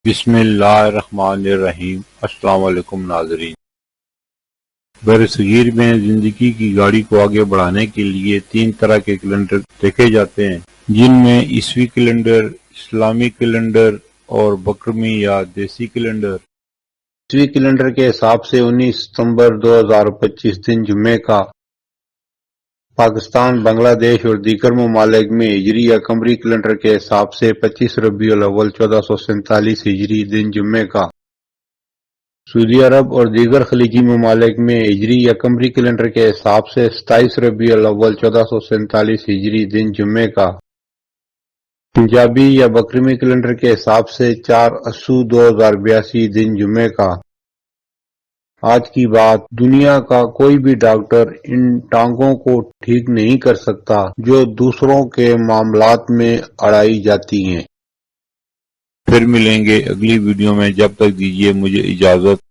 بسم اللہ الرحمن الرحیم۔ السلام علیکم ناظرین۔ برصغیر میں زندگی کی گاڑی کو آگے بڑھانے کے لیے 3 طرح کے کیلنڈر دیکھے جاتے ہیں، جن میں عیسوی کیلنڈر، اسلامی کیلنڈر اور بکرمی یا دیسی کیلنڈر۔ عیسوی کیلنڈر کے حساب سے 19 ستمبر 2025 دن جمعے کا پاکستان، بنگلہ دیش اور دیگر ممالک میں ہجری یا قمری کیلنڈر کے حساب سے 25 ربیع الاول 1447 ہجری دن جمعے کا سعودی عرب اور دیگر خلیجی ممالک میں ہجری یا قمری کیلنڈر کے حساب سے 27 ربیع الاول 1447 ہجری دن جمعے کا پنجابی یا بکرمی کیلنڈر کے حساب سے 4 اسو 2082 دن جمعے کا۔ آج کی بات، دنیا کا کوئی بھی ڈاکٹر ان ٹانگوں کو ٹھیک نہیں کر سکتا جو دوسروں کے معاملات میں اڑائی جاتی ہیں۔ پھر ملیں گے اگلی ویڈیو میں، جب تک دیجیے مجھے اجازت۔